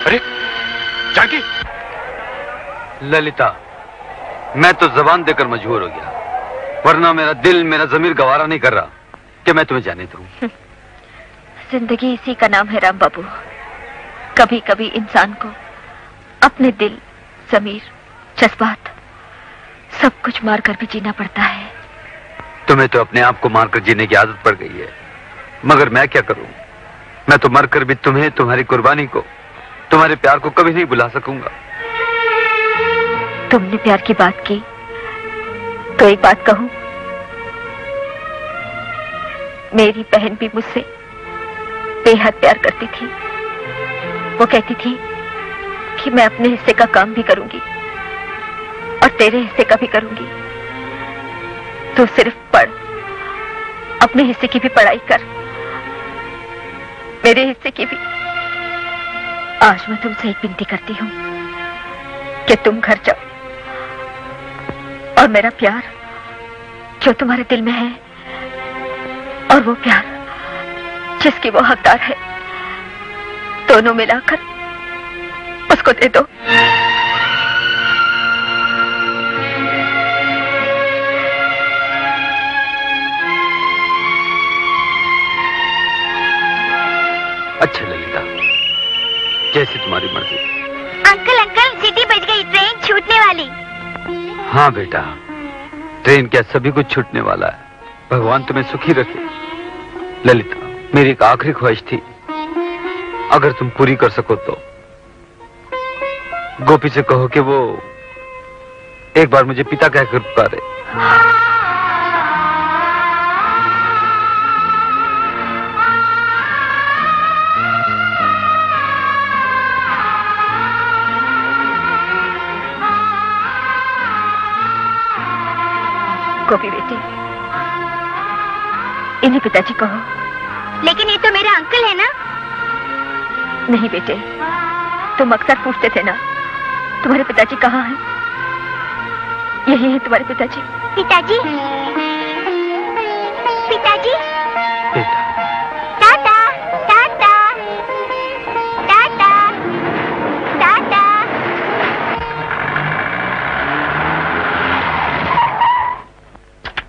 अरे जानकी! ललिता, मैं तो जबान देकर मजबूर हो गया, वरना मेरा दिल, मेरा जमीर गवारा नहीं कर रहा कि मैं तुम्हें जाने दूं। जिंदगी इसी का नाम है राम बाबू। कभी कभी इंसान को अपने दिल, जमीर, जज्बात सब कुछ मारकर भी जीना पड़ता है। तुम्हें तो अपने आप को मारकर जीने की आदत पड़ गई है, मगर मैं क्या करूं? मैं तो मरकर भी तुम्हें, तुम्हारी कुर्बानी को, तुम्हारे प्यार को कभी नहीं भुला सकूंगा। तुमने प्यार की बात की तो एक बात कहूं, मेरी बहन भी मुझसे बेहद प्यार करती थी। वो कहती थी कि मैं अपने हिस्से का काम भी करूंगी और तेरे हिस्से का भी करूंगी। तू सिर्फ पढ़, अपने हिस्से की भी पढ़ाई कर, मेरे हिस्से की भी। आज मैं तुमसे एक विनती करती हूं कि तुम घर जाओ और मेरा प्यार जो तुम्हारे दिल में है और वो प्यार जिसकी वो हकदार है, दोनों मिलाकर उसको दे दो। अच्छा ललिता, जैसी तुम्हारी मर्जी। अंकल अंकल, सीटी बज गई, ट्रेन छूटने वाली। हाँ बेटा, ट्रेन क्या सभी कुछ छूटने वाला है। भगवान तुम्हें सुखी रखे। ललिता, मेरी एक आखिरी ख्वाहिश थी, अगर तुम पूरी कर सको तो गोपी से कहो कि वो एक बार मुझे पिता कहकर पुकारे। गोपी बेटी, इन्हें पिताजी कहो। लेकिन ये तो मेरा अंकल है ना? नहीं बेटे, तुम अक्सर पूछते थे ना तुम्हारे पिताजी कहाँ हैं? यही है तुम्हारे पिताजी। पिताजी, पिताजी, बेटा, टाटा टाटा टाटा टाटा।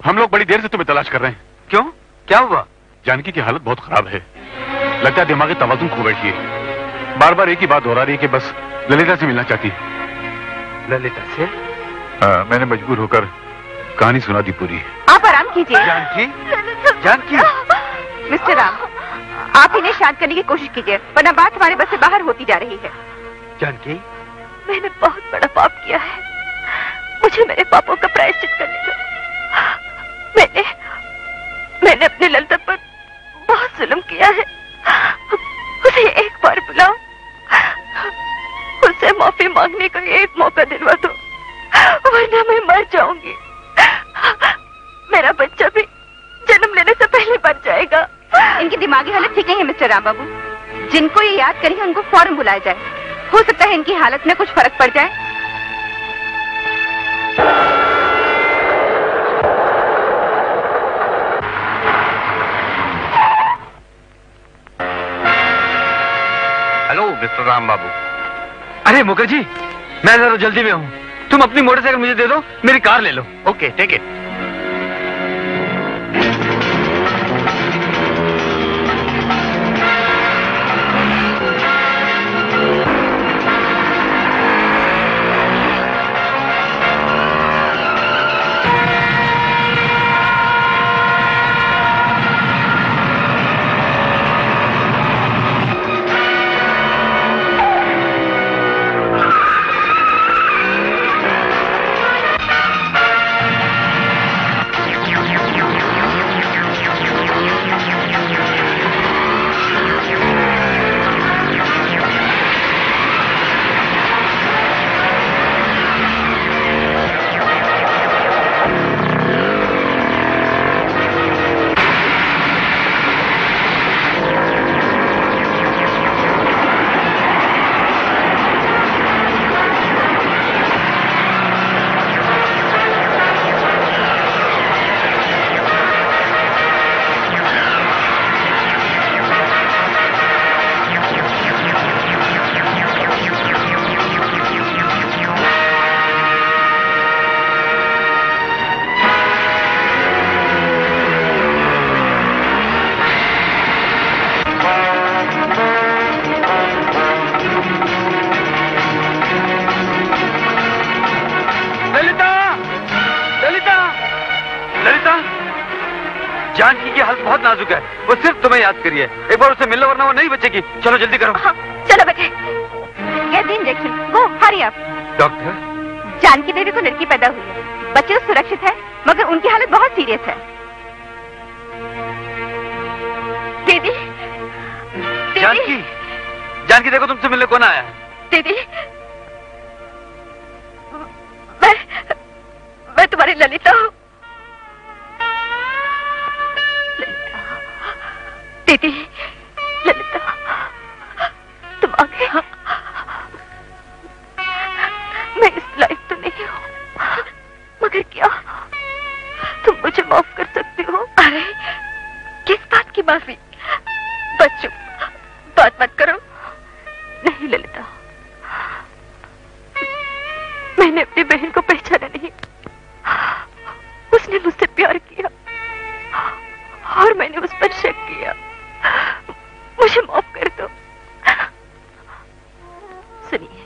हम लोग बड़ी देर से तुम्हें तलाश कर रहे हैं। क्यों, क्या हुआ? जानकी की हालत बहुत खराब है, लगता है दिमागी तवाज़ुन खो बैठी है। बार बार एक ही बात दोहरा रही है कि बस ललिता से मिलना चाहती है। ललिता से? हाँ, मैंने मजबूर होकर कहानी सुना दी पूरी। आप आराम कीजिए। जानकी, जानकी। मिस्टर राम, आप इन्हें शांत करने की कोशिश कीजिए, वरना बात हमारे बस से बाहर होती जा रही है। जानकी, मैंने बहुत बड़ा पाप किया है, मुझे मेरे पापों का प्रायश्चित करने दो। मैंने अपने ललिता पर बहुत जुल्म किया है, उसे एक बार बुलाओ, उसे माफी मांगने का एक मौका दिलवा दो, वरना मैं मर जाऊंगी। मेरा बच्चा भी जन्म लेने से पहले मर जाएगा। इनकी दिमागी हालत ठीक नहीं है मिस्टर राम बाबू, जिनको ये याद करेंगे उनको फौरन बुलाया जाए, हो सकता है इनकी हालत में कुछ फर्क पड़ जाए। हेलो मिस्टर राम बाबू। अरे मुखर्जी, मैं जरा जल्दी में हूँ, तुम अपनी मोटरसाइकिल मुझे दे दो, मेरी कार ले लो। Okay, take it. बहुत नाजुक है, वो सिर्फ तुम्हें याद करिए। एक बार उसे मिल लो वरना वो नहीं बचेगी। चलो जल्दी करो। हाँ, चलो बेटे। Get the injection. Go, hurry up. Doctor, Janaki Devi को लड़की पैदा हुई है, बच्चे तो सुरक्षित है, मगर उनकी हालत बहुत सीरियस है। दीदी, जानकी, जानकी देखो तुमसे मिलने कौन आया है? दीदी, मैं तुम्हारी ललिता हूँ। दीदी, ललिता, तुम आ गए। मैं इस लायक तो नहीं हूँ, मगर क्या तुम मुझे माफ कर सकती हो? अरे किस बात की माफी? बच्चों, बात मत करो। नहीं ललिता, मैंने अपनी बहन को पहचाना नहीं। उसने मुझसे प्यार किया और मैंने उस पर शक किया। मुझे माफ कर दो। सुनिए,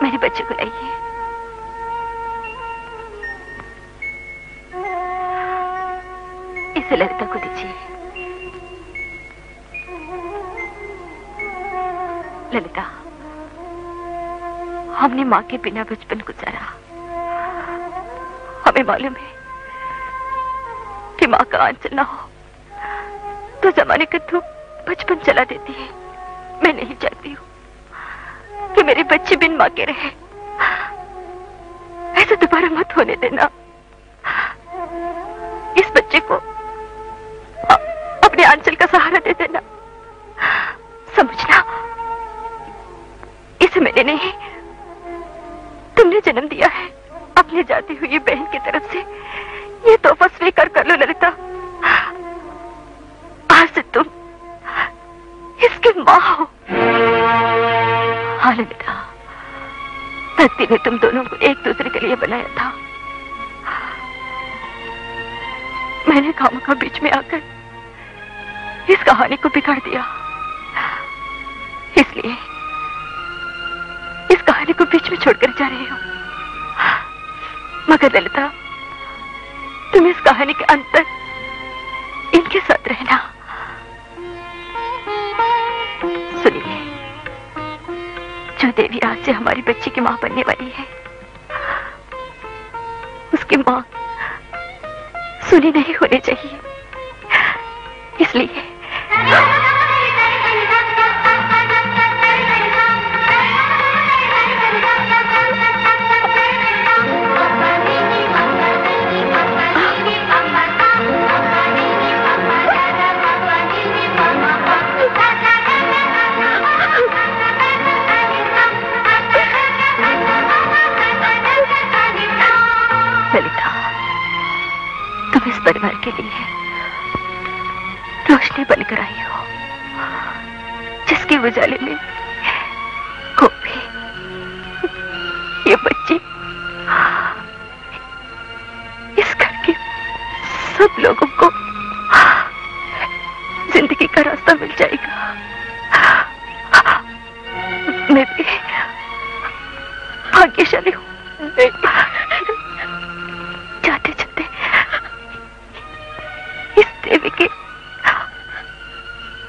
मेरे बच्चे को लाइए। इसे ललिता को दीजिए। ललिता, हमने माँ के बिना बचपन गुजारा। हमें मालूम है कि माँ का आंचल ना हो तो जमाने का धूप बचपन चला देती है। मैं नहीं चाहती हूँ कि मेरे बच्चे बिन माँ के रहे। ऐसा दोबारा मत होने देना। इस बच्चे को अपने आंचल का सहारा दे देना। समझना, इसे मैंने नहीं, तुमने जन्म दिया है। अपने जाती हुई बहन की तरफ से ये तोहफा स्वीकार कर लो ललिता। आज से तुम इसकी माँ हो। हाँ ललिता, धरती ने तुम दोनों को एक दूसरे के लिए बनाया था। मैंने खामखा बीच में आकर इस कहानी को बिगाड़ दिया, इसलिए इस कहानी को बीच में छोड़कर जा रही हूँ। मगर ललिता, तुम इस कहानी के अंत तक इनके साथ रहना। सुनिए, जो देवी आज से हमारी बच्ची की मां बनने वाली है, उसकी मां सुनी नहीं होनी चाहिए। इसलिए ललिता, तुम इस परिवार के लिए रोशनी बनकर आई हो, जिसके उजाले में गोपी, ये बच्ची, इस घर के सब लोगों को जिंदगी का रास्ता मिल जाएगा। मैं भी भाग्यशाली हूँ। जाते जाते इस देवी के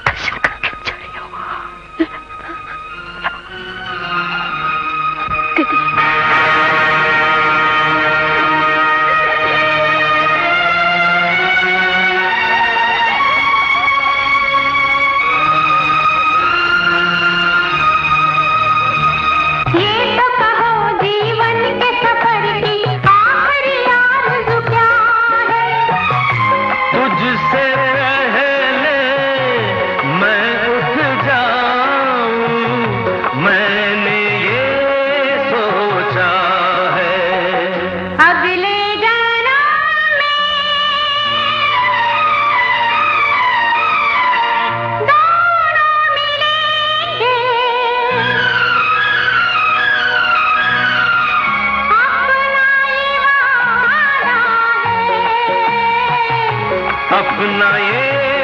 दर्शन करके जा रही हूँ। दीदी, अपना ये